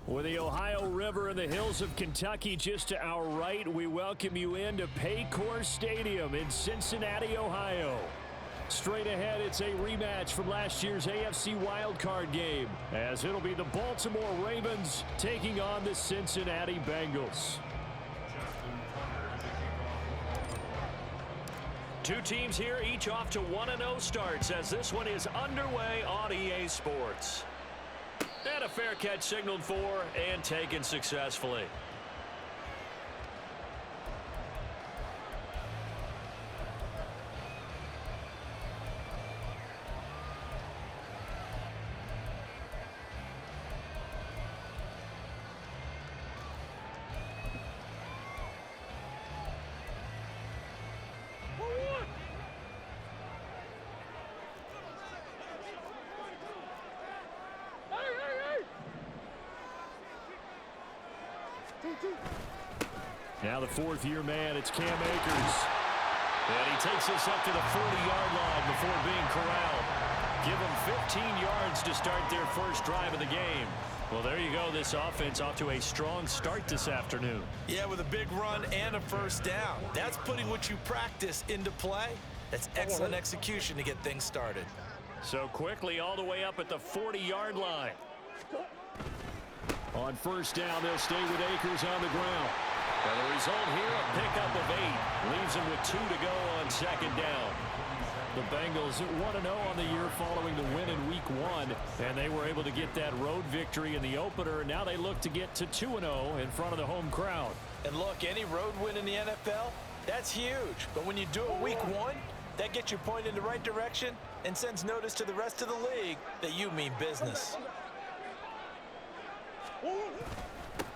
With the Ohio River and the hills of Kentucky just to our right, we welcome you into Paycor Stadium in Cincinnati, Ohio. Straight ahead, it's a rematch from last year's AFC wildcard game, as it'll be the Baltimore Ravens taking on the Cincinnati Bengals. Two teams here, each off to 1-0 starts, as this one is underway on EA Sports. And a fair catch signaled for and taken successfully. Now the fourth-year man, it's Cam Akers. And he takes this up to the 40-yard line before being corralled. Give them 15 yards to start their first drive of the game. Well, there you go. This offense off to a strong start this afternoon. Yeah, with a big run and a first down. That's putting what you practice into play. That's excellent execution to get things started. So quickly all the way up at the 40-yard line. On first down, they'll stay with Akers on the ground. And the result here, a pickup of 8. Leaves them with 2 to go on second down. The Bengals 1-0 on the year following the win in Week 1. And they were able to get that road victory in the opener. Now they look to get to 2-0 in front of the home crowd. And look, any road win in the NFL, that's huge. But when you do it Week 1, that gets you pointed in the right direction and sends notice to the rest of the league that you mean business.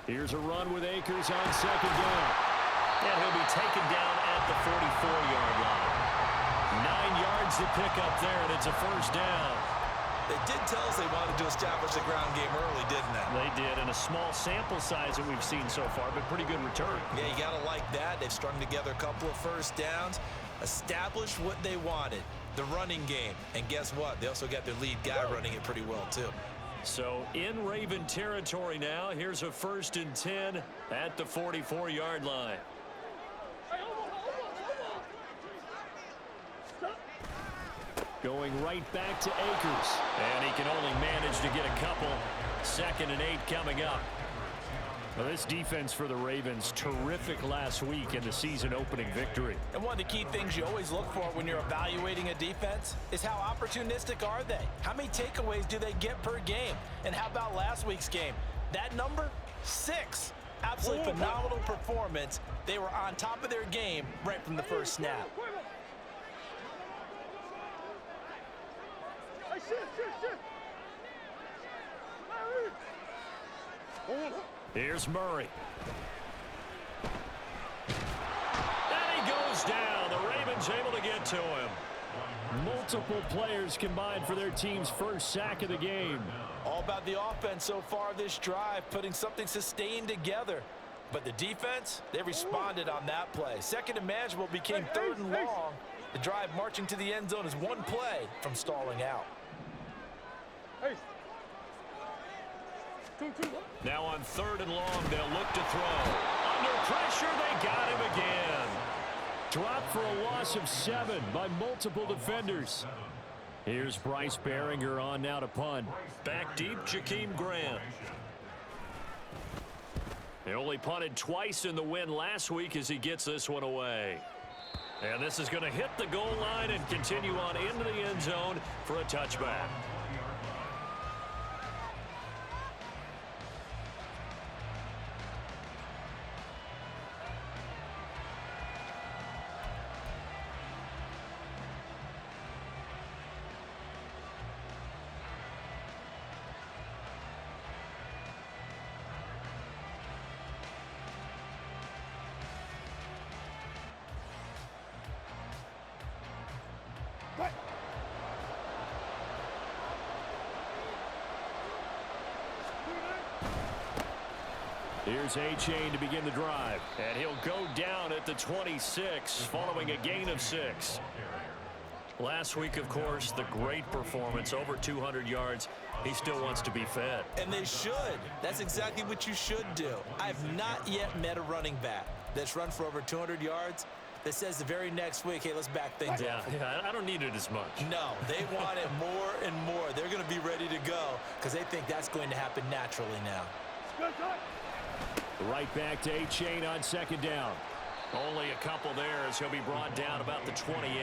Here's a run with Akers on second down. And he'll be taken down at the 44-yard line. 9 yards to pick up there, and it's a first down. They did tell us they wanted to establish the ground game early, didn't they? They did, and a small sample size that we've seen so far, but pretty good return. Yeah, you got to like that. They've strung together a couple of first downs, established what they wanted, the running game. And guess what? They also got their lead guy running it pretty well, too. So in Raven territory now. Here's a 1st and 10 at the 44-yard line. Going right back to Akers. And he can only manage to get a couple. 2nd and 8 coming up. Well, this defense for the Ravens, terrific last week in the season-opening victory. And one of the key things you always look for when you're evaluating a defense is how opportunistic are they? How many takeaways do they get per game? And how about last week's game? That number? 6. Absolutely phenomenal performance. They were on top of their game right from the first snap. Here's Murray. And he goes down. The Ravens able to get to him. Multiple players combined for their team's first sack of the game. All about the offense so far this drive, putting something sustained together. But the defense, they responded on that play. Second and manageable became 3rd and long. The drive marching to the end zone is one play from stalling out. Now on 3rd and long, they'll look to throw. Under pressure, they got him again. Dropped for a loss of 7 by multiple defenders. Here's Bryce Behringer on now to punt. Back deep, Jakeem Grant. They only punted twice in the win last week as he gets this one away. And this is going to hit the goal line and continue on into the end zone for a touchback. Here's A-Chain to begin the drive. And he'll go down at the 26 following a gain of 6. Last week, of course, the great performance, over 200 yards. He still wants to be fed. And they should. That's exactly what you should do. I've not yet met a running back that's run for over 200 yards that says the very next week, hey, let's back things up. Yeah, I don't need it as much. No, they want it more and more. They're going to be ready to go because they think that's going to happen naturally now. Right back to A-Chain on second down. Only a couple there as he'll be brought down about the 28.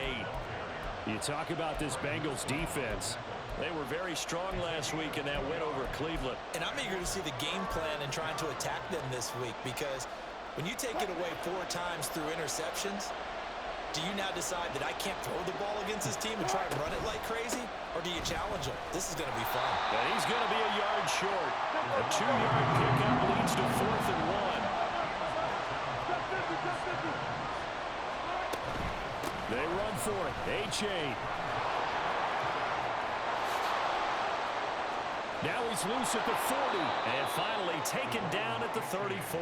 You talk about this Bengals defense. They were very strong last week in that win over Cleveland. And I'm eager to see the game plan and trying to attack them this week because when you take it away 4 times through interceptions, do you now decide that I can't throw the ball against this team and try to run it like crazy? Or do you challenge them? This is going to be fun. And he's going to be a yard short. A 2-yard pickup leads to 4th and 1. They run for it. A-Chain. Now he's loose at the 40. And finally taken down at the 34.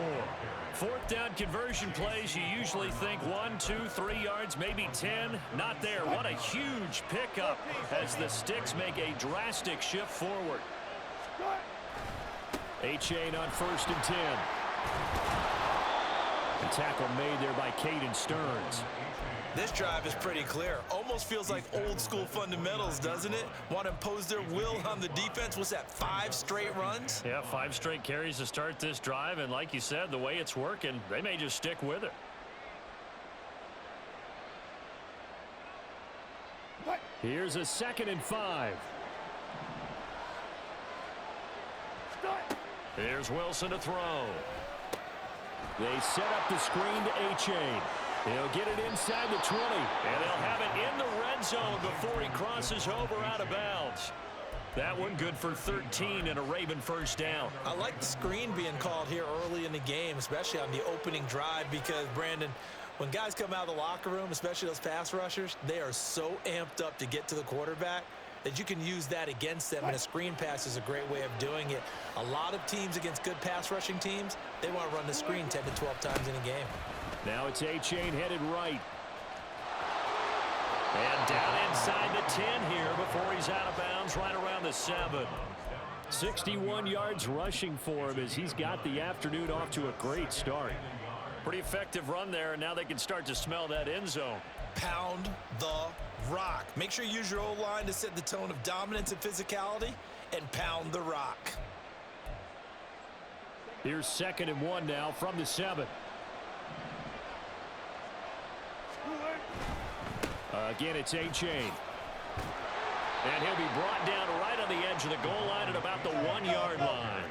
4th down conversion plays, you usually think 1, 2, 3 yards, maybe 10. Not there. What a huge pickup as the Sticks make a drastic shift forward. A-Chain on 1st and 10. The tackle made there by Caden Stearns. This drive is pretty clear. Almost feels like old school fundamentals, doesn't it? Want to impose their will on the defense. What's that, 5 straight runs? Yeah, 5 straight carries to start this drive. And like you said, the way it's working, they may just stick with it. Here's a 2nd and 5. Here's Wilson to throw. They set up the screen to A-Chain. He'll get it inside the 20, and they'll have it in the red zone before he crosses over out of bounds. That one good for 13 and a Raven first down. I like the screen being called here early in the game, especially on the opening drive, because, Brandon, when guys come out of the locker room, especially those pass rushers, they are so amped up to get to the quarterback that you can use that against them, and a screen pass is a great way of doing it. A lot of teams against good pass rushing teams, they want to run the screen 10 to 12 times in a game. Now it's A-Chain headed right. And down inside the 10 here before he's out of bounds right around the 7. 61 yards rushing for him as he's got the afternoon off to a great start. Pretty effective run there, and now they can start to smell that end zone. Pound the rock. Make sure you use your O-line to set the tone of dominance and physicality, and pound the rock. Here's 2nd and 1 now from the 7. Again, it's A-Chain. And he'll be brought down right on the edge of the goal line at about the 1-yard line.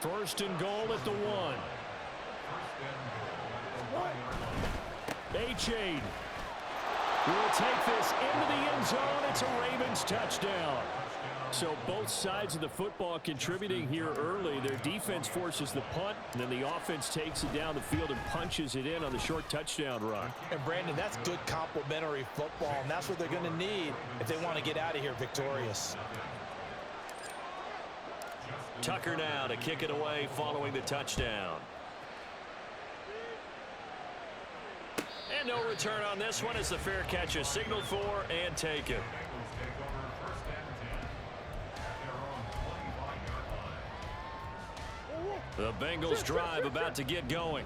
1st and goal at the 1. A-Chain will take this into the end zone. It's a Ravens touchdown. So both sides of the football contributing here early. Their defense forces the punt, and then the offense takes it down the field and punches it in on the short touchdown run. And, Brandon, that's good complementary football, and that's what they're going to need if they want to get out of here victorious. Tucker now to kick it away following the touchdown. And no return on this one as the fair catch is signaled for and taken. The Bengals drive about to get going.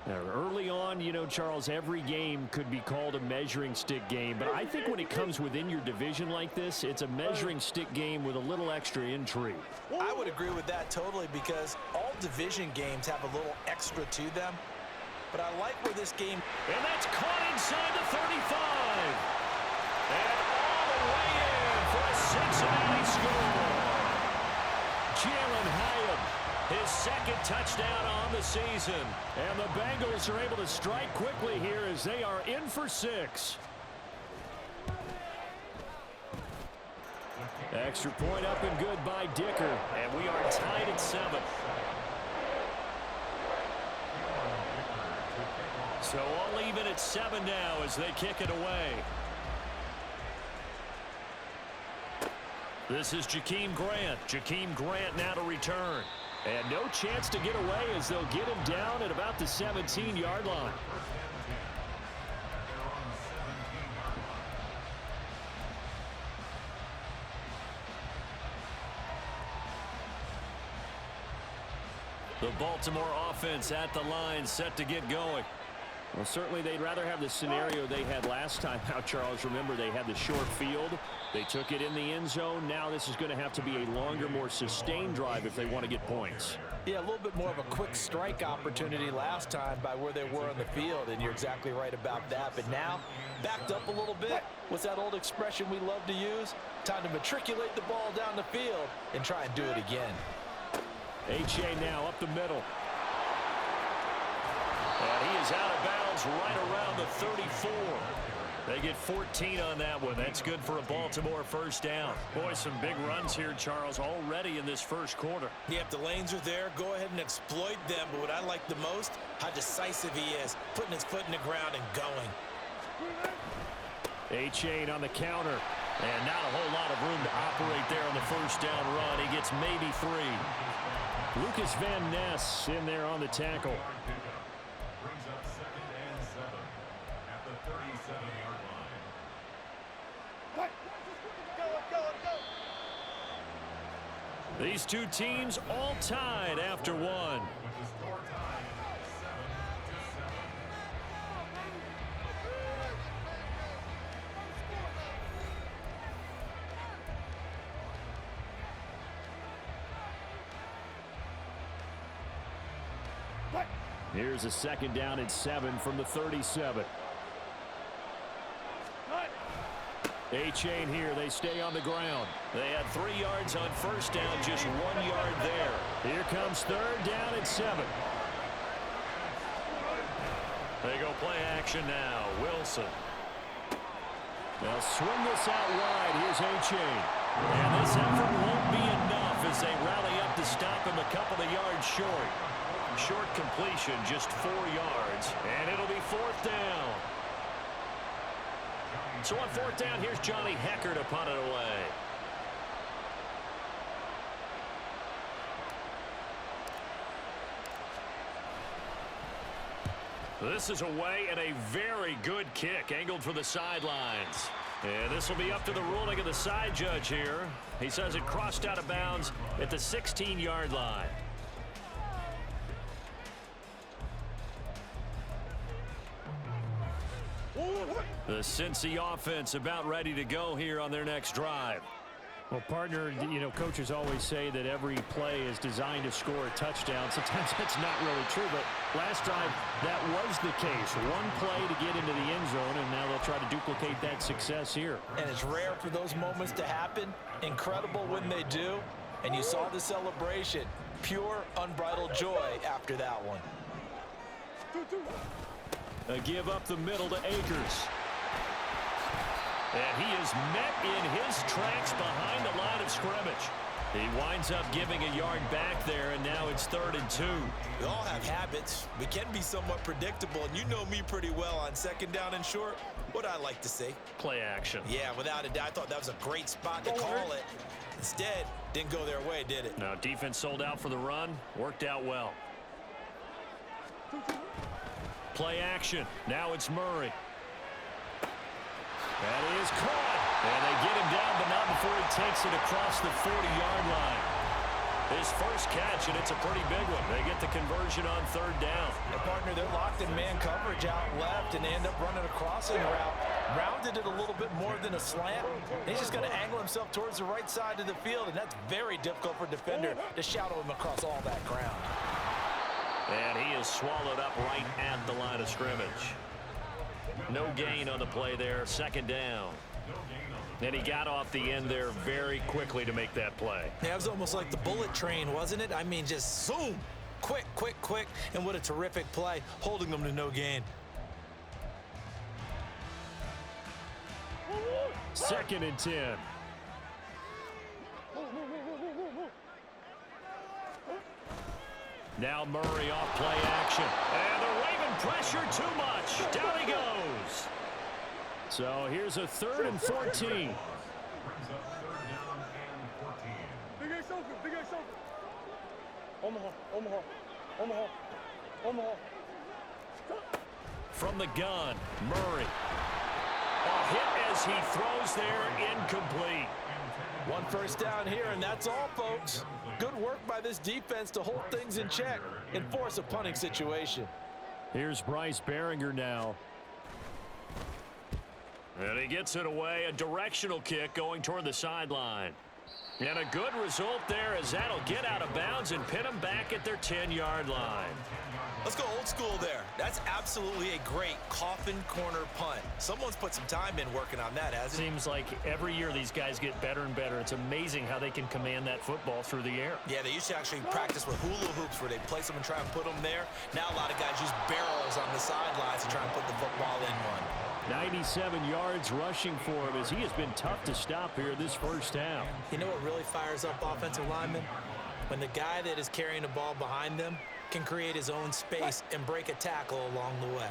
Now, early on, you know, Charles, every game could be called a measuring stick game. But I think when it comes within your division like this, it's a measuring stick game with a little extra intrigue. I would agree with that totally because all division games have a little extra to them. But I like where this game... And that's caught inside the 35. And all the way in for a Cincinnati score. Jalen Hyatt, his 2nd touchdown on the season. And the Bengals are able to strike quickly here as they are in for 6. Extra point up and good by Dicker. And we are tied at 7. So all even at 7 now as they kick it away. This is Jakeem Grant. Jakeem Grant now to return. And no chance to get away as they'll get him down at about the 17-yard line. The Baltimore offense at the line, set to get going. Well, certainly they'd rather have the scenario they had last time out, Charles. Remember, they had the short field. They took it in the end zone. Now this is going to have to be a longer, more sustained drive if they want to get points. Yeah, a little bit more of a quick strike opportunity last time by where they were on the field, and you're exactly right about that. But now, backed up a little bit. What's that old expression we love to use? Time to matriculate the ball down the field and try and do it again. H.A. now up the middle. And he is out of bounds right around the 34. They get 14 on that one. That's good for a Baltimore first down. Boy, some big runs here, Charles, already in this first quarter. Yeah, if the lanes are there, go ahead and exploit them. But what I like the most, how decisive he is, putting his foot in the ground and going. A-Chain on the counter. And not a whole lot of room to operate there on the first down run. He gets maybe 3. Lucas Van Ness in there on the tackle. These two teams all tied after one. Here's a second down and 7 from the 37. A-Chain here. They stay on the ground. They had 3 yards on first down, just 1 yard there. Here comes third down and 7. They go play action now. Wilson. They'll swing this out wide. Here's A-Chain. And this effort won't be enough as they rally up to stop him a couple of yards short. Short completion, just 4 yards. And it'll be fourth down. So on fourth down, here's Johnny Hecker to punt it away. This is away and a very good kick angled for the sidelines. And this will be up to the ruling of the side judge here. He says it crossed out of bounds at the 16-yard line. The Cincy offense about ready to go here on their next drive. Well, partner, you know, coaches always say that every play is designed to score a touchdown. Sometimes that's not really true, but last drive, that was the case. One play to get into the end zone, and now they'll try to duplicate that success here. And it's rare for those moments to happen. Incredible when they do. And you saw the celebration. Pure, unbridled joy after that one. A give up the middle to Akers. And he is met in his tracks behind the line of scrimmage. He winds up giving a yard back there, and now it's 3rd and 2. We all have habits. We can be somewhat predictable, and you know me pretty well on second down and short. What I like to say? Play action. Yeah, without a doubt. I thought that was a great spot to call it. Instead, didn't go their way, did it? Now, defense sold out for the run. Worked out well. Play action. Now it's Murray. That is caught. And they get him down, but not before he takes it across the 40-yard line. His first catch, and it's a pretty big one. They get the conversion on 3rd down. The partner, they're locked in man coverage out left, and they end up running a crossing route. Rounded it a little bit more than a slant. He's just going to angle himself towards the right side of the field, and that's very difficult for a defender to shadow him across all that ground. And he is swallowed up right at the line of scrimmage. No gain on the play there, 2nd down. And he got off the end there very quickly to make that play. Yeah, it was almost like the bullet train, wasn't it? I mean, just zoom. Quick, quick, quick. And what a terrific play, holding them to no gain. 2nd and 10. Now Murray off play action. And the Raven pressure too much. Down he goes. So here's a 3rd and 14. Big X open, Big X open. Omaha. From the gun, Murray. A hit as he throws there, incomplete. One first down here, and that's all, folks. Good work by this defense to hold things in check and force a punting situation. Here's Bryce Behringer now. And he gets it away. A directional kick going toward the sideline. And a good result there as that'll get out of bounds and pin them back at their 10-yard line. Let's go old school there. That's absolutely a great coffin corner punt. Someone's put some time in working on that, hasn't it? Seems like every year these guys get better and better. It's amazing how they can command that football through the air. Yeah, they used to actually practice with hula hoops where they place them and try and put them there. Now a lot of guys use barrels on the sidelines to try and put the football in one. 97 yards rushing for him as he has been tough to stop here this first half. You know what really fires up offensive linemen? When the guy that is carrying the ball behind them can create his own space and break a tackle along the way.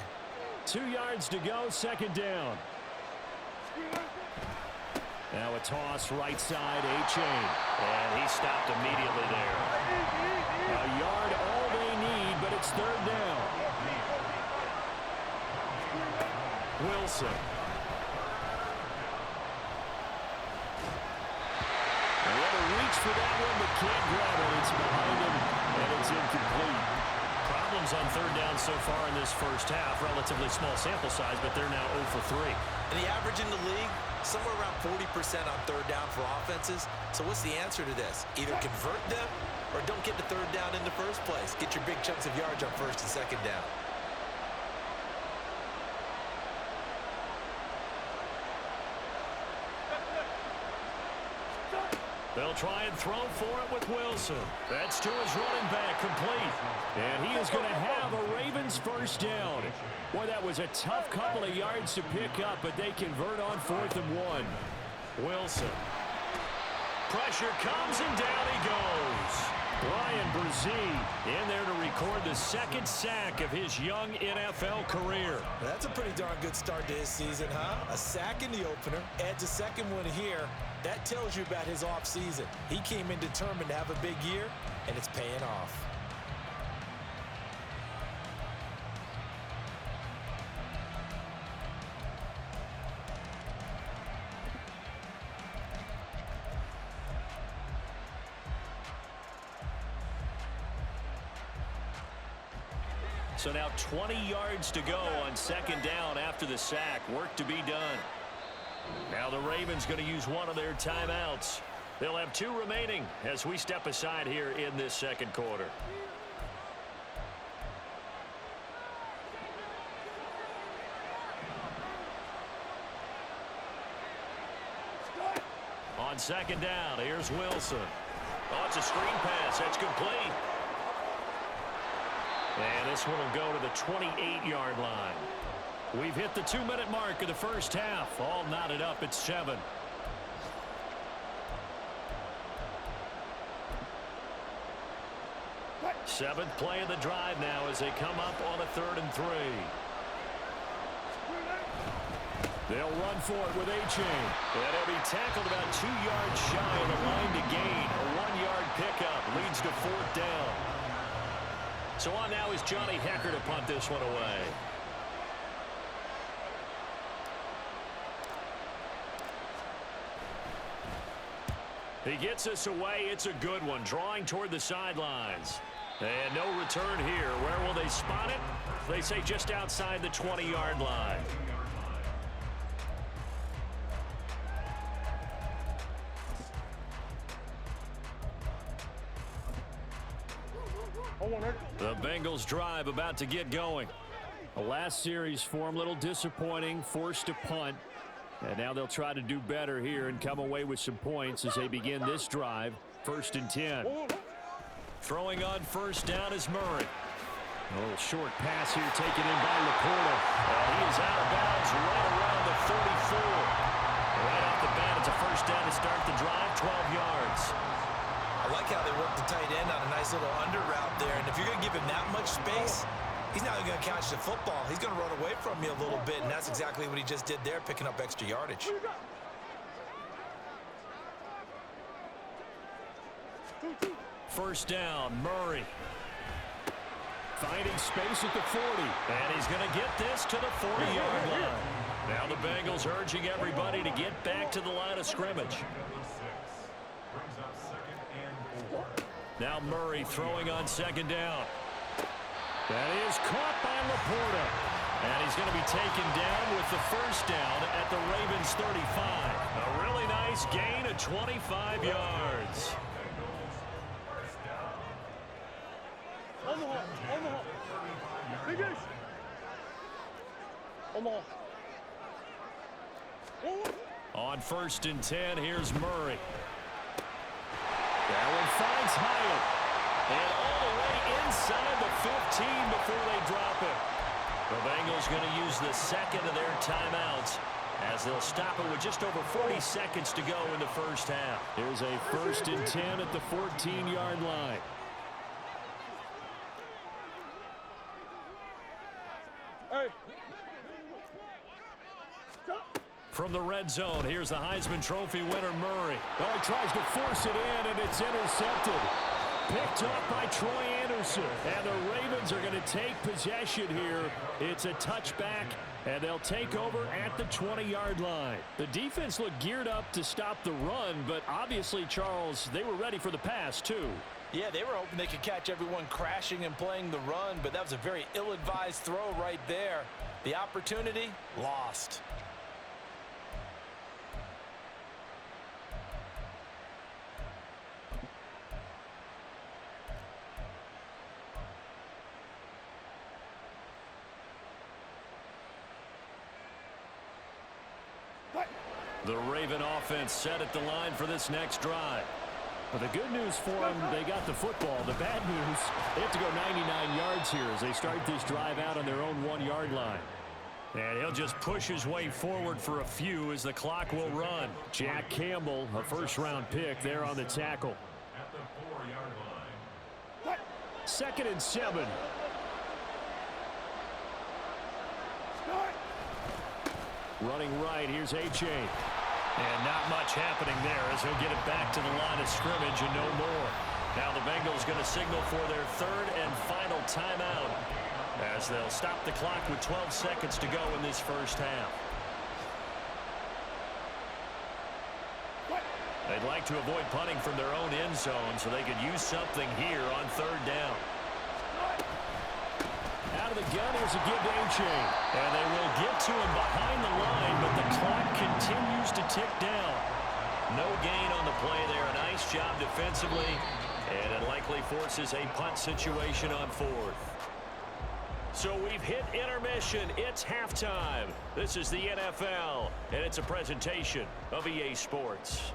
2 yards to go, second down. Now a toss right side, A-Chain. And he stopped immediately there. A yard all they need, but it's third down. Wilson. And what a reach for that one, but can't grab it. It's behind him, and it's incomplete. Problems on third down so far in this first half. Relatively small sample size, but they're now 0 for 3. And the average in the league, somewhere around 40% on third down for offenses. So what's the answer to this? Either convert them or don't get the third down in the first place. Get your big chunks of yards on first and second down. They'll try and throw for it with Wilson. That's to his running back, complete. And he is going to have a Ravens first down. Boy, that was a tough couple of yards to pick up, but they convert on 4th and 1. Wilson. Pressure comes, and down he goes. Brian Brzee in there to record the second sack of his young NFL career. That's a pretty darn good start to his season, huh? A sack in the opener, adds a second one here. That tells you about his offseason. He came in determined to have a big year, and it's paying off. So now 20 yards to go on second down after the sack. Work to be done. Now the Ravens going to use one of their timeouts. They'll have 2 remaining as we step aside here in this second quarter. On second down, here's Wilson. Oh, it's a screen pass. That's complete. And this one will go to the 28-yard line. We've hit the 2-minute mark of the first half. All knotted up at 7. Seventh play of the drive now as they come up on a 3rd and 3. They'll run for it with A-Chain. And he'll be tackled about 2 yards shy of the line to gain. A 1-yard pickup leads to 4th down. So on now is Johnny Hecker to punt this one away. He gets us away. It's a good one. Drawing toward the sidelines. And no return here. Where will they spot it? They say just outside the 20-yard line. The Bengals drive about to get going. The last series for them, a little disappointing, forced to punt. And now they'll try to do better here and come away with some points as they begin this drive. 1st and 10. Throwing on first down is Murray. A little short pass here taken in by Laporta. And he is out of bounds right around the 34. Right off the bat, it's a first down to start the drive, 12 yards. I like how they work the tight end on a nice little under route there. And if you're going to give him that much space, he's not going to catch the football. He's going to run away from you a little bit, and that's exactly what he just did there, picking up extra yardage. First down, Murray. Finding space at the 40. And he's going to get this to the 40-yard line. Now the Bengals urging everybody to get back to the line of scrimmage. Now Murray throwing on second down. That is caught by Laporta. And he's going to be taken down with the first down at the Ravens 35. A really nice gain of 25 yards. On 1st and 10, here's Murray. That one finds Hyatt. And all the way inside the 15 before they drop it. The Bengals going to use the second of their timeouts as they'll stop it with just over 40 seconds to go in the first half. Here's a 1st and 10 at the 14-yard line. Hey. From the red zone, here's the Heisman Trophy winner, Murray. Oh, he tries to force it in, and it's intercepted. Picked up by Troy Anderson. And the Ravens are going to take possession here. It's a touchback, and they'll take over at the 20-yard line. The defense looked geared up to stop the run, but obviously, Charles, they were ready for the pass, too. Yeah, they were hoping they could catch everyone crashing and playing the run, but that was a very ill-advised throw right there. The opportunity, lost. The Raven offense set at the line for this next drive. Well, the good news for them, they got the football. The bad news, they have to go 99 yards here as they start this drive out on their own 1-yard line. And he'll just push his way forward for a few as the clock will run. Jack Campbell, a first-round pick there on the tackle. At the 4-yard line. 2nd and 7. Running right, here's A-Chain. And not much happening there as he'll get it back to the line of scrimmage and no more. Now the Bengals going to signal for their 3rd and final timeout as they'll stop the clock with 12 seconds to go in this first half. They'd like to avoid punting from their own end zone so they could use something here on 3rd down. Out of the gun, here's a give to A-Chain. And they will get to him behind the line, but the clock continues to tick down. No gain on the play there. A nice job defensively, and it likely forces a punt situation on 4th. So we've hit intermission. It's halftime. This is the NFL, and it's a presentation of EA Sports.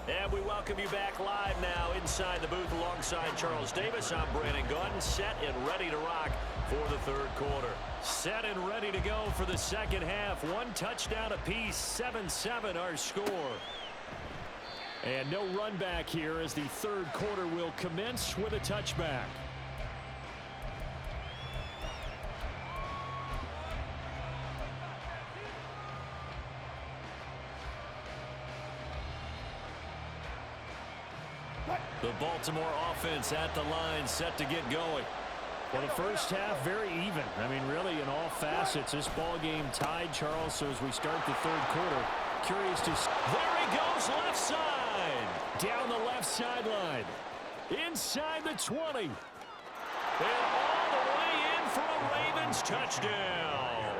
And we welcome you back live now inside the booth alongside Charles Davis. I'm Brandon Gaudin, set and ready to rock for the 3rd quarter. Set and ready to go for the 2nd half. 1 touchdown apiece, 7-7 our score. And no run back here as the 3rd quarter will commence with a touchback. The Baltimore offense at the line, set to get going. Well, the first half, very even. I mean, really, in all facets, this ball game tied, Charles. So as we start the 3rd quarter, curious to see. There he goes, left side. Down the left sideline. Inside the 20. And all the way in for a Ravens touchdown.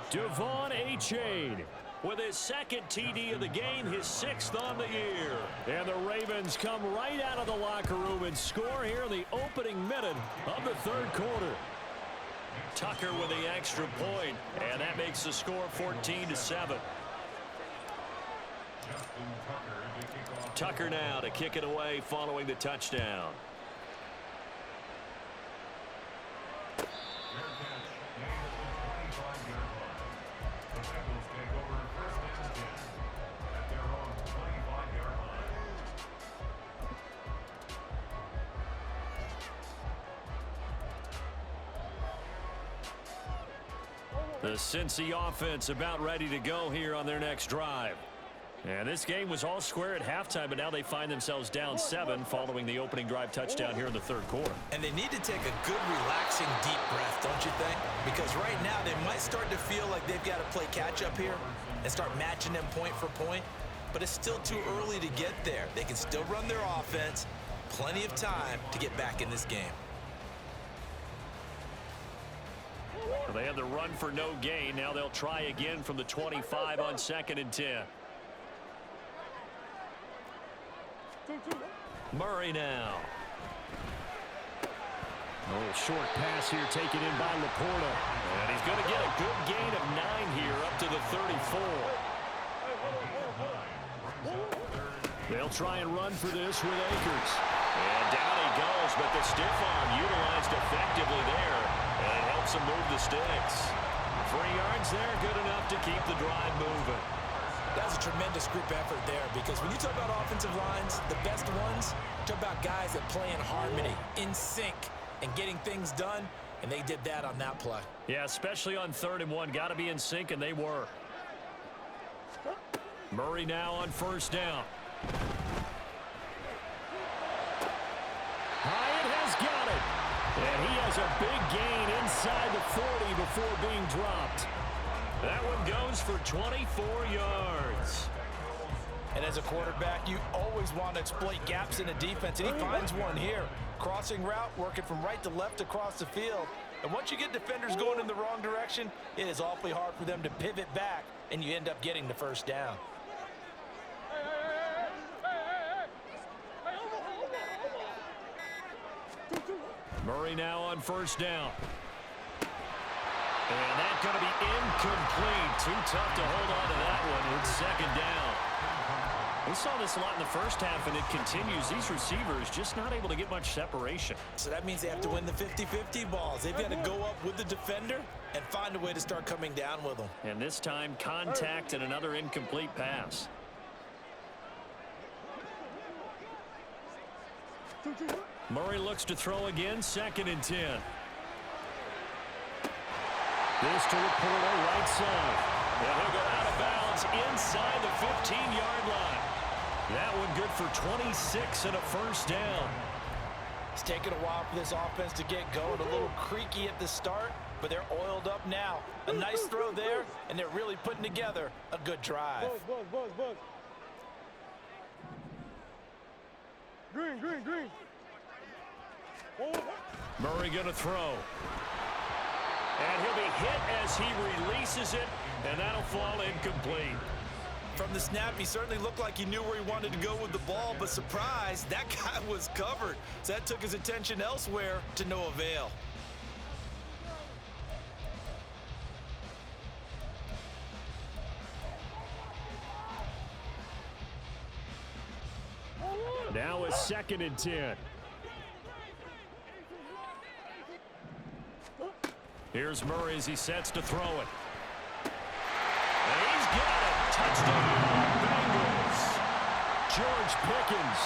Devon A-Chain with his 2nd TD of the game, his 6th on the year. And the Ravens come right out of the locker room and score here in the opening minute of the 3rd quarter. Tucker with the extra point, and that makes the score 14-7. Tucker now to kick it away following the touchdown. The Cincy offense about ready to go here on their next drive. And this game was all square at halftime, but now they find themselves down 7 following the opening drive touchdown here in the 3rd quarter. And they need to take a good, relaxing, deep breath, don't you think? Because right now they might start to feel like they've got to play catch-up here and start matching them point for point. but it's still too early to get there. They can still run their offense. Plenty of time to get back in this game. Well, they had the run for no gain. Now they'll try again from the 25 on 2nd and 10. Murray now. A little short pass here taken in by Laporta. And he's going to get a good gain of 9 here up to the 34. They'll try and run for this with Akers. And down he goes, but the stiff arm utilized effectively there. And it helps him move the sticks. 3 yards there, good enough to keep the drive moving. That's a tremendous group effort there, because when you talk about offensive lines, the best ones, talk about guys that play in harmony, in sync, and getting things done, and they did that on that play. Yeah, especially on 3rd and 1. Got to be in sync, and they were. Murray now on 1st down. Hyatt has got it. And he has a big gain inside the 40 before being dropped. That one goes for 24 yards. And as a quarterback, you always want to exploit gaps in the defense, and he finds one here. Crossing route, working from right to left across the field. And once you get defenders going in the wrong direction, it is awfully hard for them to pivot back, and you end up getting the 1st down. Murray now on 1st down. And that's going to be incomplete. Too tough to hold on to that one. It's 2nd down. We saw this a lot in the first half, and it continues. These receivers just not able to get much separation. So that means they have to win the 50-50 balls. They've got to go up with the defender and find a way to start coming down with them. And this time, contact and another incomplete pass. Murray looks to throw again, 2nd and 10. This to Laporta, right side. And he'll go out of bounds inside the 15-yard line. That one good for 26 and a 1st down. It's taken a while for this offense to get going. A little creaky at the start, but they're oiled up now. A nice throw there, and they're really putting together a good drive. Buzz. Green. Murray going to throw. And he'll be hit as he releases it, and that'll fall incomplete. From the snap, he certainly looked like he knew where he wanted to go with the ball, but surprise, that guy was covered. So that took his attention elsewhere to no avail. Now it's 2nd and 10. Here's Murray as he sets to throw it. And he's got it. Touchdown, Bengals. George Pickens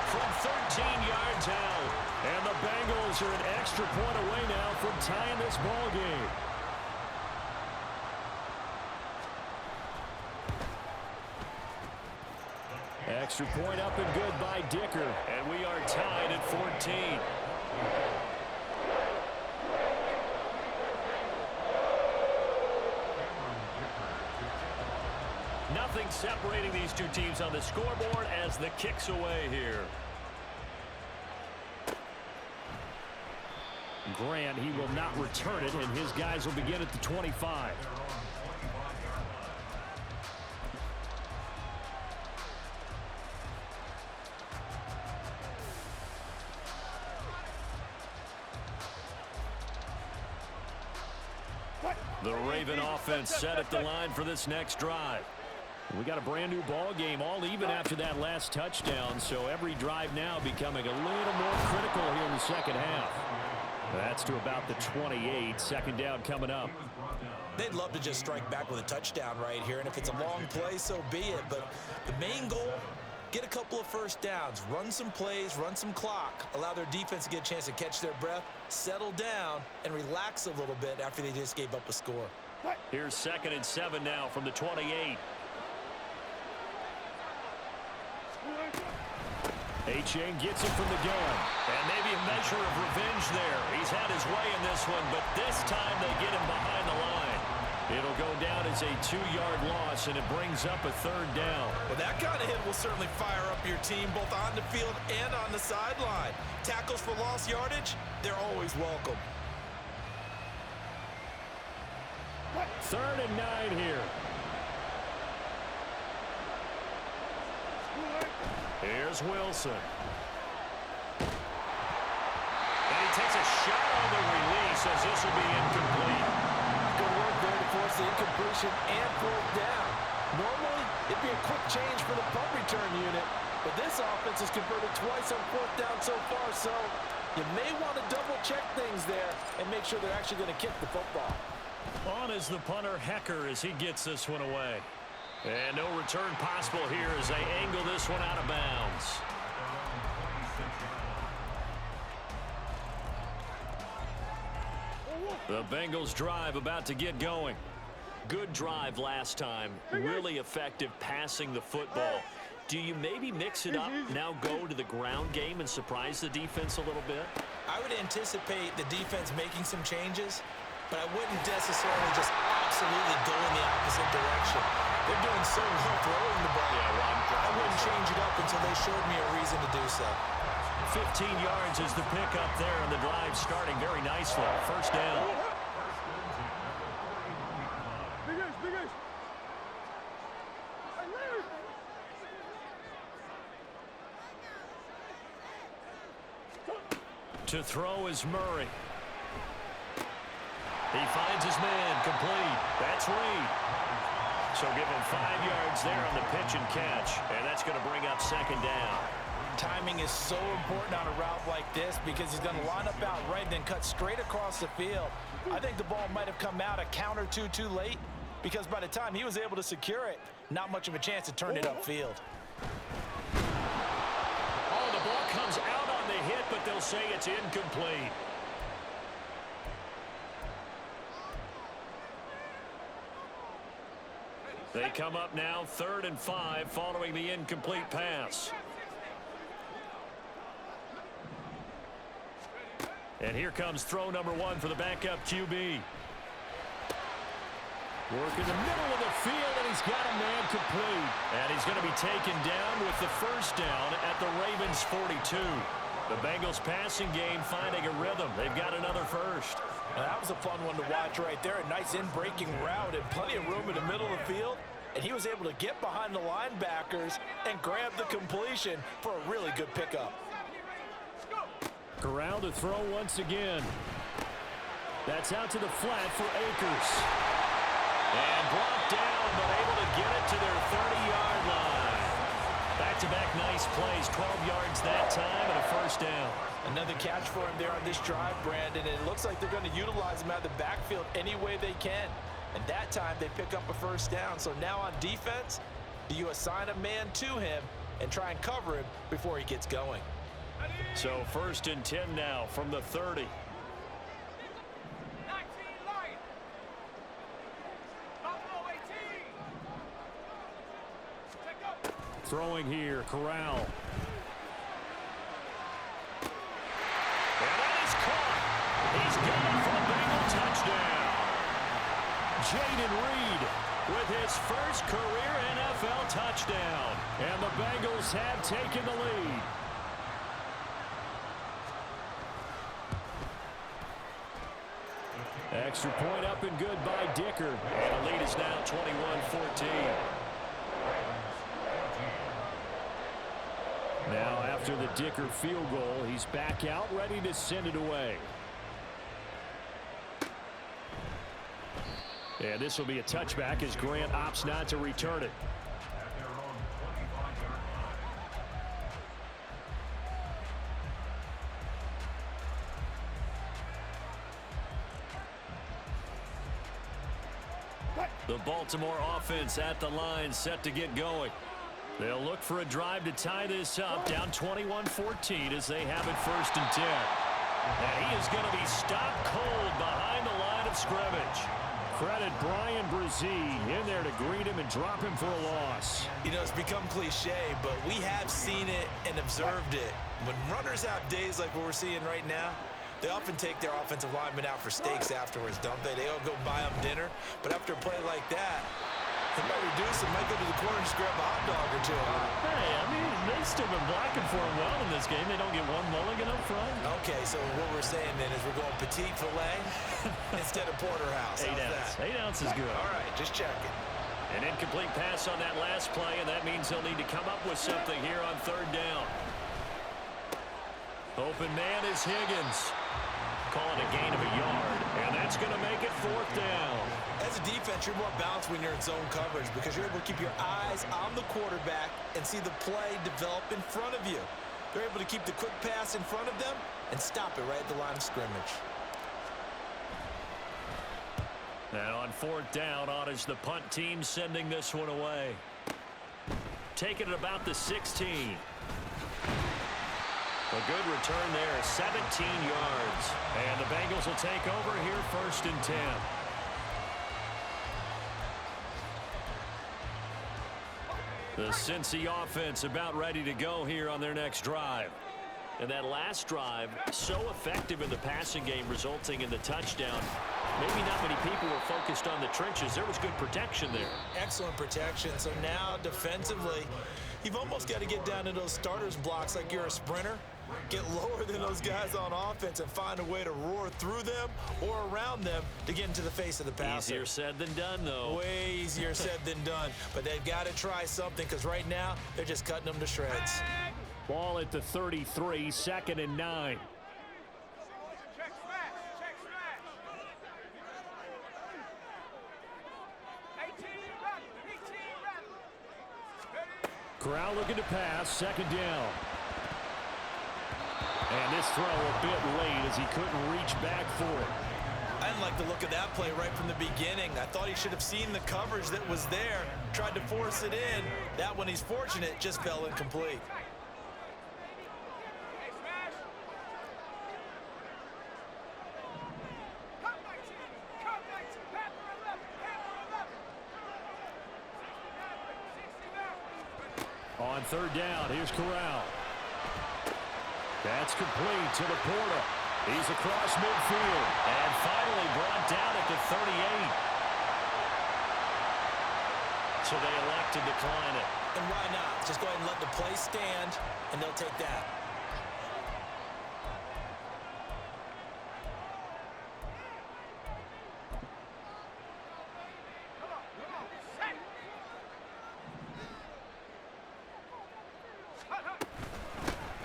from 13 yards out. And the Bengals are an extra point away now from tying this ball game. Extra point up and good by Dicker. And we are tied at 14. Nothing separating these two teams on the scoreboard as the kick's away here. Grant, he will not return it, and his guys will begin at the 25. The Raven offense set at the line for this next drive. We got a brand new ball game, all even after that last touchdown, so every drive now becoming a little more critical here in the 2nd half. That's to about the 28. 2nd down coming up. They'd love to just strike back with a touchdown right here, and if it's a long play, so be it. But the main goal, get a couple of 1st downs, run some plays, run some clock, allow their defense to get a chance to catch their breath, settle down, and relax a little bit after they just gave up a score. Here's 2nd and 7 now from the 28. Achane gets it from the gun. And maybe a measure of revenge there. He's had his way in this one, but this time they get him behind the line. It'll go down as a 2-yard loss, and it brings up a 3rd down. Well, that kind of hit will certainly fire up your team both on the field and on the sideline. Tackles for lost yardage, they're always welcome. 3rd and 9 here. Here's Wilson. And he takes a shot on the release as this will be incomplete. Good work there to force the incompletion and 4th down. Normally, it'd be a quick change for the punt return unit, but this offense has converted twice on 4th down so far, so you may want to double-check things there and make sure they're actually going to kick the football. On is the punter, Hecker, as he gets this one away. And no return possible here as they angle this one out of bounds. The Bengals drive about to get going. Good drive last time. Really effective passing the football. Do you maybe mix it up, now go to the ground game and surprise the defense a little bit? I would anticipate the defense making some changes, but I wouldn't necessarily just absolutely go in the opposite direction. They're doing so well throwing the ball. I wouldn't change it up until they showed me a reason to do so. 15 yards is the pickup there, and the drive starting very nicely. 1st down. To throw is Murray. He finds his man, complete. That's Reed. So give him 5 yards there on the pitch and catch, and that's going to bring up 2nd down. Timing is so important on a route like this because he's going to line up out right and then cut straight across the field. I think the ball might have come out a count or two too late because by the time he was able to secure it, not much of a chance to turn it upfield. Oh, the ball comes out on the hit, but they'll say it's incomplete. They come up now 3rd and 5 following the incomplete pass. And here comes throw number 1 for the backup QB. Work in the middle of the field, and he's got a man complete. And he's going to be taken down with the 1st down at the Ravens' 42. The Bengals passing game finding a rhythm. They've got another 1st. Now, that was a fun one to watch right there. A nice in-breaking route and plenty of room in the middle of the field. And he was able to get behind the linebackers and grab the completion for a really good pickup. Corral to throw once again. That's out to the flat for Akers. And blocked down, but able to get it to their 30-yard line. Back-to-back nice plays, 12 yards that time, and a 1st down. Another catch for him there on this drive, Brandon. And it looks like they're going to utilize him out of the backfield any way they can. And that time they pick up a 1st down. So now on defense, do you assign a man to him and try and cover him before he gets going? So 1st and 10 now from the 30. Throwing here, Corral. And that is caught. He's got it for a Bengal touchdown. Jaden Reed with his 1st career NFL touchdown. And the Bengals have taken the lead. Extra point up and good by Dicker. And the lead is now 21-14. Now after the Dicker field goal, he's back out ready to send it away. And this will be a touchback as Grant opts not to return it. The Baltimore offense at the line, set to get going. They'll look for a drive to tie this up, down 21-14 as they have it 1st and 10. And he is going to be stopped cold behind the line of scrimmage. Credit Brian Brzee in there to greet him and drop him for a loss. You know, it's become cliche, but we have seen it and observed it. When runners have days like what we're seeing right now, They often take their offensive linemen out for steaks afterwards, don't they? They all go buy them dinner. But after a play like that, they might reduce and might go to the corner and just grab a hot dog or two. Hey, I mean, they've still been blocking for him well in this game. They don't get one mulligan up front. Okay, so what we're saying then is we're going petite filet instead of porterhouse. 8 ounce. 8 ounce is good. All right, just checking. An incomplete pass on that last play, and that means they'll need to come up with something here on third down. Open man is Higgins. Calling a gain of a yard, and that's going to make it fourth down. As a defense, you're more balanced when you're in zone coverage because you're able to keep your eyes on the quarterback and see the play develop in front of you. They're able to keep the quick pass in front of them and stop it right at the line of scrimmage. And on fourth down, on is the punt team sending this one away. Taking it about the 16. A good return there, 17 yards. And the Bengals will take over here first and 10. The Cincy offense about ready to go here on their next drive. And that last drive, so effective in the passing game, resulting in the touchdown. Maybe not many people were focused on the trenches. There was good protection there. Excellent protection. So now defensively, you've almost got to get down to those starters blocks like you're a sprinter. Get lower than those guys on offense and find a way to roar through them or around them to get into the face of the passer. Easier said than done, though. Way easier said than done. But they've got to try something because right now they're just cutting them to shreds. Ball at the 33, 2nd and 9. Corral looking to pass, 2nd down. And this throw a bit late as he couldn't reach back for it. I didn't like the look of that play right from the beginning. I thought he should have seen the coverage that was there, tried to force it in. That one, he's fortunate, just fell incomplete. On third down, here's Corral. That's complete to Laporta. He's across midfield and finally brought down at the 38. So they elect to decline it. And why not? Just go ahead and let the play stand, and they'll take that.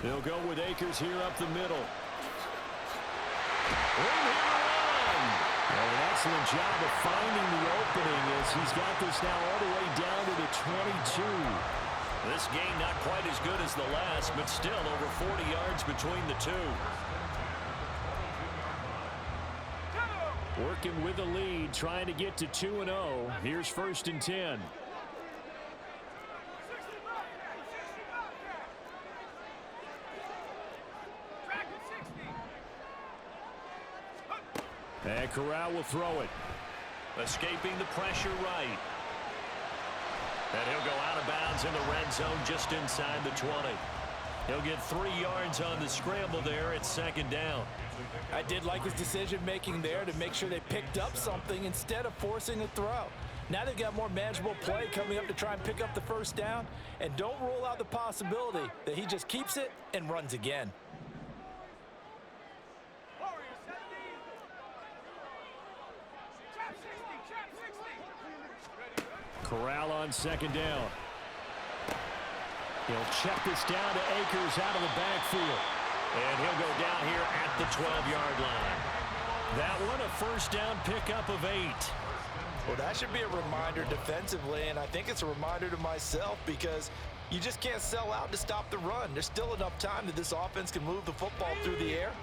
They'll go with Akers here up the middle. Room here to run. An excellent job of finding the opening as he's got this now all the way down to the 22. This game not quite as good as the last, but still over 40 yards between the two. Working with the lead, trying to get to 2-0. Here's 1st and 10. And Corral will throw it. Escaping the pressure right. And he'll go out of bounds in the red zone just inside the 20. He'll get 3 yards on the scramble there at 2nd down. I did like his decision-making there to make sure they picked up something instead of forcing a throw. Now they've got more manageable play coming up to try and pick up the 1st down. And don't rule out the possibility that he just keeps it and runs again. Corral on 2nd down. He'll check this down to Akers out of the backfield. And he'll go down here at the 12-yard line. That one a 1st down pickup of 8. Well, that should be a reminder defensively, and I think it's a reminder to myself because you just can't sell out to stop the run. There's still enough time that this offense can move the football through the air,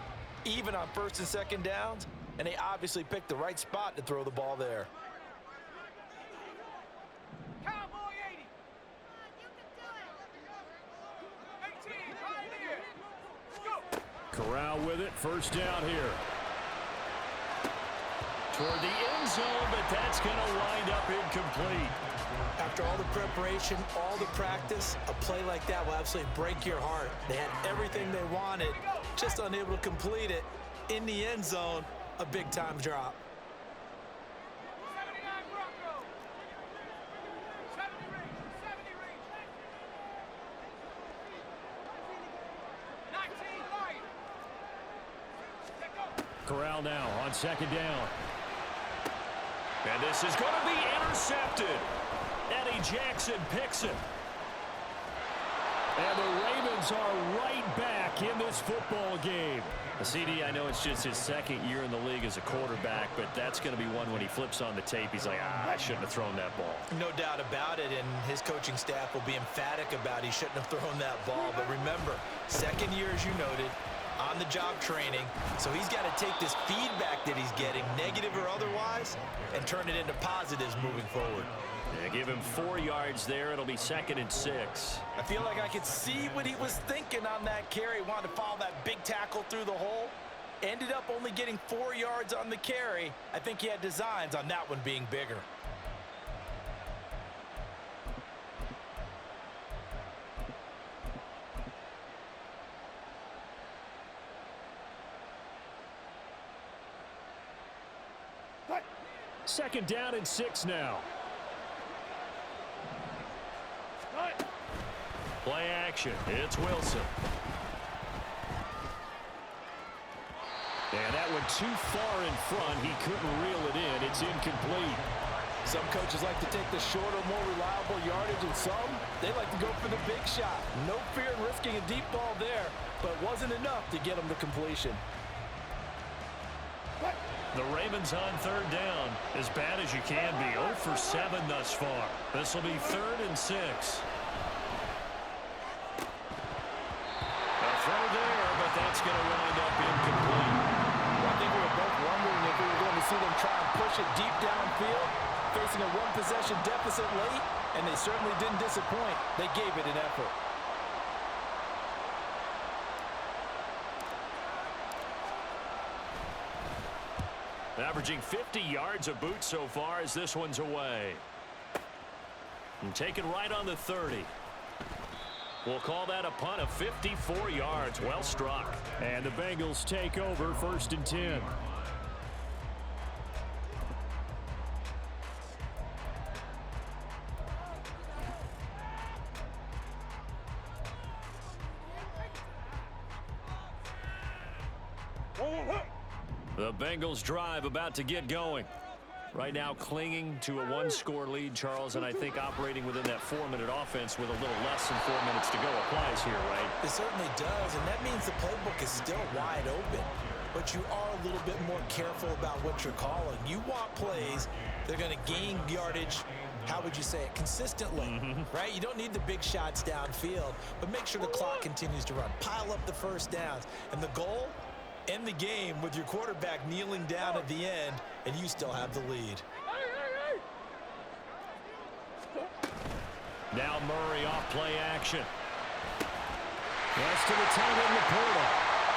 even on 1st and 2nd downs, and they obviously picked the right spot to throw the ball there. Corral with it, 1st down here. Toward the end zone, but that's going to wind up incomplete. After all the preparation, all the practice, a play like that will absolutely break your heart. They had everything they wanted, just unable to complete it. in the end zone, a big-time drop. 79 Bronco. 70 range. 19 Lion. Corral now on second down. And this is going to be intercepted. Eddie Jackson picks it. And the Ravens are right back in this football game. The CD, I know it's just his second year in the league as a quarterback, but that's going to be one when he flips on the tape. He's like, I shouldn't have thrown that ball. No doubt about it, and his coaching staff will be emphatic about he shouldn't have thrown that ball. But remember, second year, as you noted, on-the-job training, so he's got to take this feedback that he's getting, negative or otherwise, and turn it into positives moving forward. Yeah, give him 4 yards there. It'll be 2nd and 6. I feel like I could see what he was thinking on that carry. Wanted to follow that big tackle through the hole. Ended up only getting 4 yards on the carry. I think he had designs on that one being bigger. Second down and 6 now. Play action. It's Wilson. And that one too far in front. He couldn't reel it in. It's incomplete. Some coaches like to take the shorter, more reliable yardage, and some, they like to go for the big shot. No fear in risking a deep ball there, but it wasn't enough to get him to completion. The Ravens on third down. As bad as you can be. 0 for 7 thus far. This will be 3rd and 6. A throw there, but that's going to wind up incomplete. I think we were both wondering if we were going to see them try and push it deep downfield, facing a one-possession deficit late, and they certainly didn't disappoint. They gave it an effort. Averaging 50 yards a boot so far as this one's away. And taken right on the 30. We'll call that a punt of 54 yards. Well struck. And the Bengals take over 1st and 10. The Bengals drive about to get going. Right now clinging to a 1-score lead, Charles, and I think operating within that 4-minute offense with a little less than 4 minutes to go applies here, right? It certainly does, and that means the playbook is still wide open. But you are a little bit more careful about what you're calling. You want plays that are going to gain yardage, how would you say it, consistently, right? You don't need the big shots downfield, but make sure the clock continues to run. Pile up the first downs. And the goal? End the game with your quarterback kneeling down at the end, and you still have the lead. Now Murray off play action. That's to the tight end, Laporta.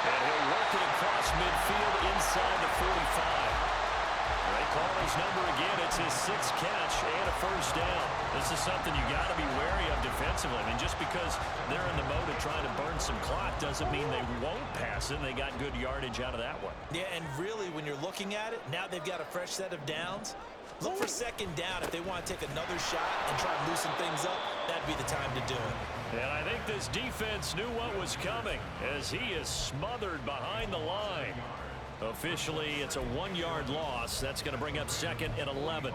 And he'll work it across midfield inside the 45. They call his number again. It's his 6th catch and a first down. This is something you got to be wary of defensively. I mean, just because they're in the mode of trying to burn some clock doesn't mean they won't pass it. They got good yardage out of that one. Yeah, and really, when you're looking at it, now they've got a fresh set of downs. Look for second down. If they want to take another shot and try to loosen things up, that'd be the time to do it. And I think this defense knew what was coming as he is smothered behind the line. Officially, it's a 1-yard loss. That's going to bring up 2nd and 11.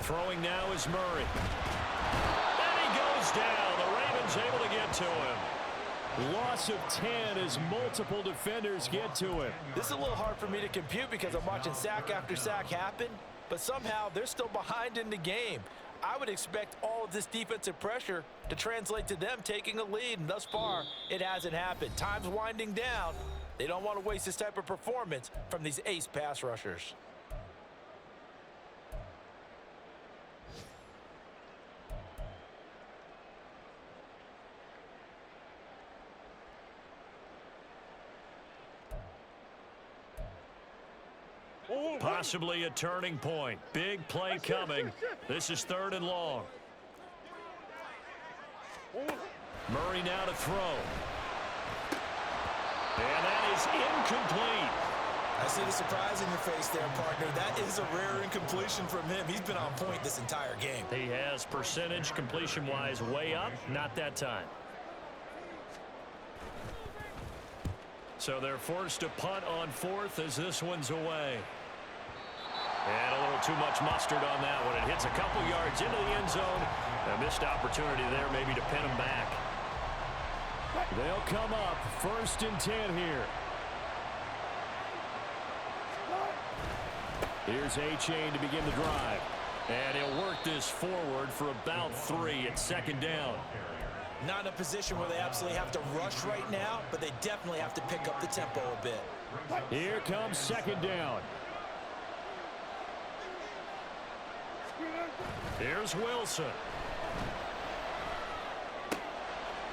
Throwing now is Murray. And he goes down. The Ravens able to get to him. Loss of 10 as multiple defenders get to him. This is a little hard for me to compute because I'm watching sack after sack happen, but somehow they're still behind in the game. I would expect all of this defensive pressure to translate to them taking a lead, and thus far, it hasn't happened. Time's winding down. They don't want to waste this type of performance from these ace pass rushers. Possibly a turning point. Big play coming. This is 3rd and long. Murray now to throw. And that is incomplete. I see the surprise in your face there, partner. That is a rare incompletion from him. He's been on point this entire game. He has percentage completion-wise way up. Not that time. So they're forced to punt on 4th as this one's away. And a little too much mustard on that one. It hits a couple yards into the end zone. A missed opportunity there maybe to pin him back. They'll come up 1st and 10 here. Here's A-Chain to begin the drive. And he'll work this forward for about 3 at 2nd down. Not in a position where they absolutely have to rush right now, but they definitely have to pick up the tempo a bit. Here comes 2nd down. Here's Wilson.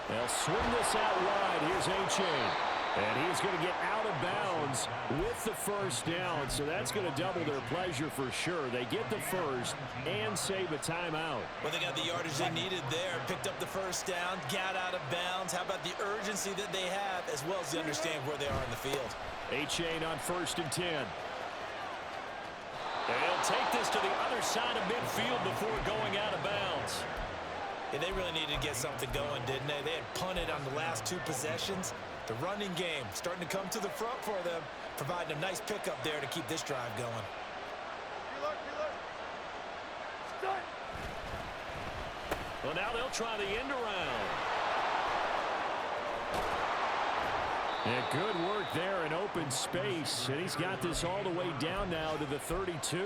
They'll swing this out wide. Here's A-Chain. And he's going to get out of bounds with the 1st down, so that's going to double their pleasure for sure. They get the 1st and save a timeout. Well, they got the yardage they needed there. Picked up the 1st down, got out of bounds. How about the urgency that they have, as well as the understanding where they are in the field? A-Chain on 1st and 10. And he'll take this to the other side of midfield before going out of bounds. Yeah, they really needed to get something going, didn't they? They had punted on the last 2 possessions. The running game starting to come to the front for them, providing a nice pickup there to keep this drive going. Well, now they'll try the end around. And good work there in open space. And he's got this all the way down now to the 32.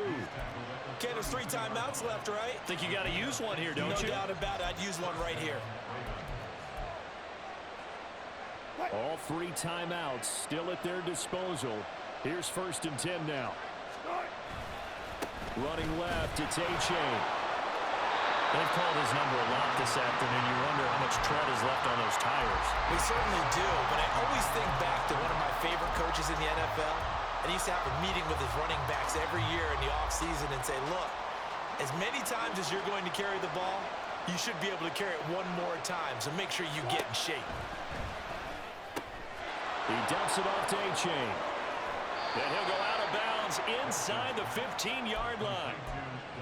Okay, there's 3 timeouts left, right? Think you got to use one here, don't you? No doubt about it. I'd use one right here. All 3 timeouts still at their disposal. Here's 1st and 10 now. Running left, it's A-Chain. They've called his number a lot this afternoon. You wonder how much tread is left on those tires. We certainly do, but I always think back to one of my favorite coaches in the NFL. And he used to have a meeting with his running backs every year in the offseason and say, look, as many times as you're going to carry the ball, you should be able to carry it one more time, so make sure you get in shape. He dumps it off to A-Chain. Then he'll go out of bounds inside the 15-yard line.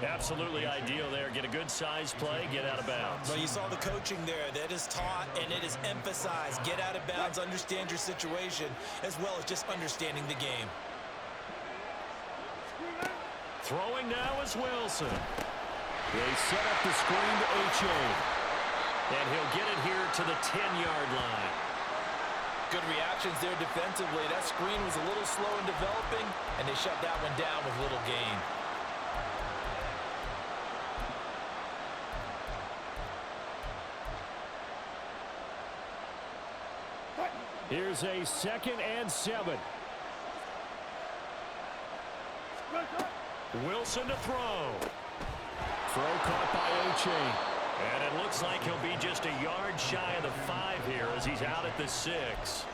Absolutely ideal there. Get a good size play, get out of bounds. Well, you saw the coaching there. That is taught and it is emphasized. Get out of bounds, understand your situation, as well as just understanding the game. Throwing now is Wilson. They set up the screen to A-Chain. And he'll get it here to the 10-yard line. Good reactions there defensively. That screen was a little slow in developing, and they shut that one down with little gain. Here's a 2nd and 7. Wilson to throw. Throw caught by A-Chain. And it looks like he'll be just a yard shy of the 5 here as he's out at the 6.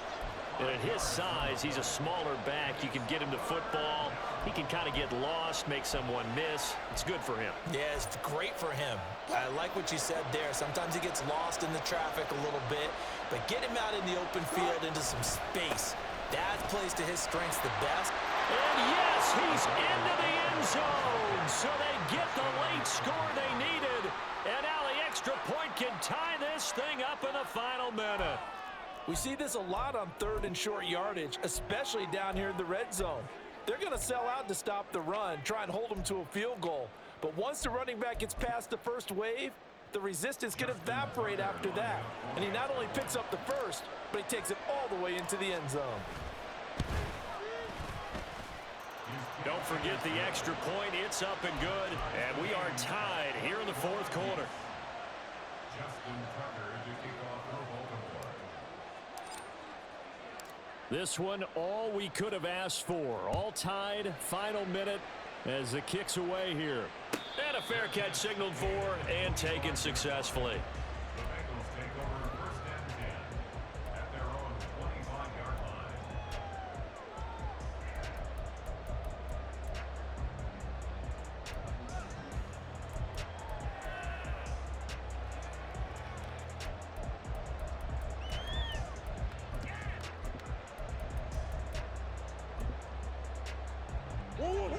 And at his size, he's a smaller back. You can get him to football. He can kind of get lost, make someone miss. It's good for him. Yeah, it's great for him. I like what you said there. Sometimes he gets lost in the traffic a little bit, but get him out in the open field into some space. That plays to his strengths the best. And yes, he's into the end zone. So they get the late score they needed. And now the extra point can tie this thing up in the final minute. We see this a lot on 3rd and short yardage, especially down here in the red zone. They're going to sell out to stop the run, try and hold them to a field goal. But once the running back gets past the first wave, the resistance can evaporate after that. And he not only picks up the 1st, but he takes it all the way into the end zone. Don't forget the extra point. It's up and good. And we are tied here in the 4th quarter. This one, all we could have asked for. All tied, final minute as the kick's away here. And a fair catch signaled for and taken successfully.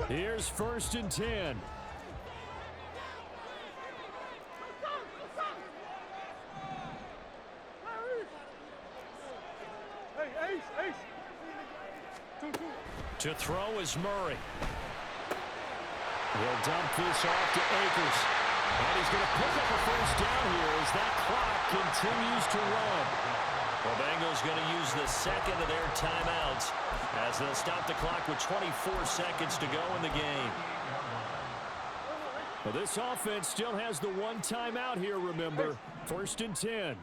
Here's 1st and 10. To throw is Murray. He'll dump this off to Akers. And he's going to pick up a 1st down here as that clock continues to run. The Bengals going to use the second of their timeouts as they'll stop the clock with 24 seconds to go in the game. Well, this offense still has the one timeout here, remember. 1st and 10.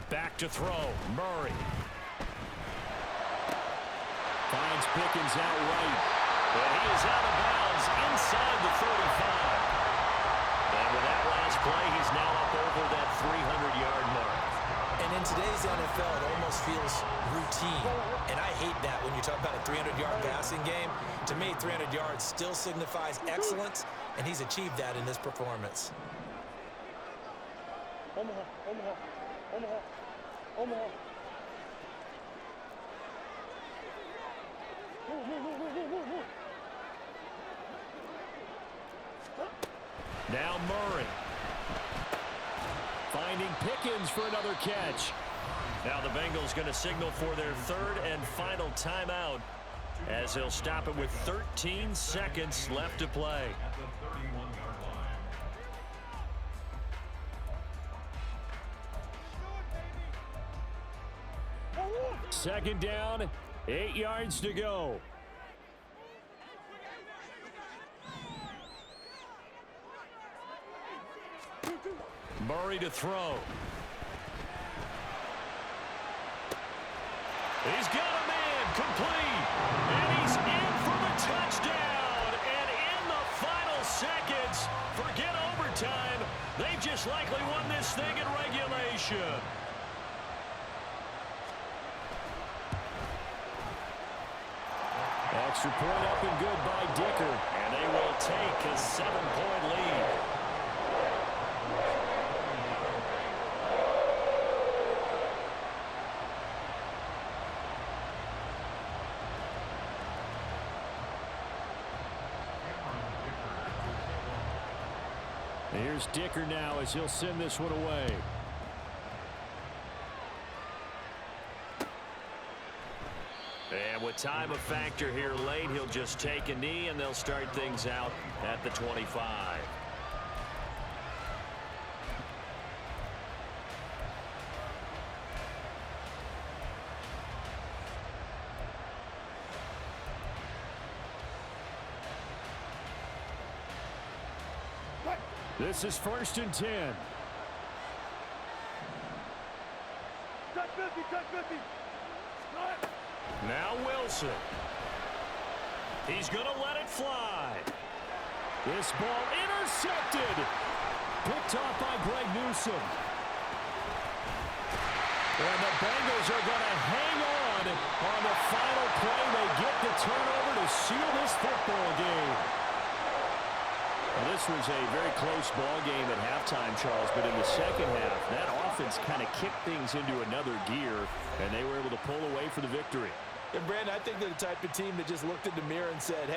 Back to throw. Murray. Finds Pickens out right. And he is out of bounds inside the 35. And with that last play, he's now up over that 300-yard mark. And in today's NFL, it almost feels routine. And I hate that when you talk about a 300-yard passing game. To me, 300 yards still signifies excellence, and he's achieved that in this performance. Now Murray. Finding Pickens for another catch. Now the Bengals going to signal for their 3rd and final timeout as they'll stop it with 13 seconds left to play. 2nd down, 8 yards to go. Murray to throw. He's got a man complete. And he's in for the touchdown. And in the final seconds, forget overtime. They've just likely won this thing in regulation. Extra point up and good by Dicker. And they will take a 7-point lead. Here's Dicker now as he'll send this one away. And with time a factor here late, he'll just take a knee and they'll start things out at the 25. This is 1st and 10. Now Wilson. He's going to let it fly. This ball intercepted. Picked off by Greg Newsome. And the Bengals are going to hang on the final play. They get the turnover to seal this football game. Well, this was a very close ball game at halftime, Charles, but in the second half, that offense kind of kicked things into another gear, and they were able to pull away for the victory. And, Brandon, I think they're the type of team that just looked in the mirror and said,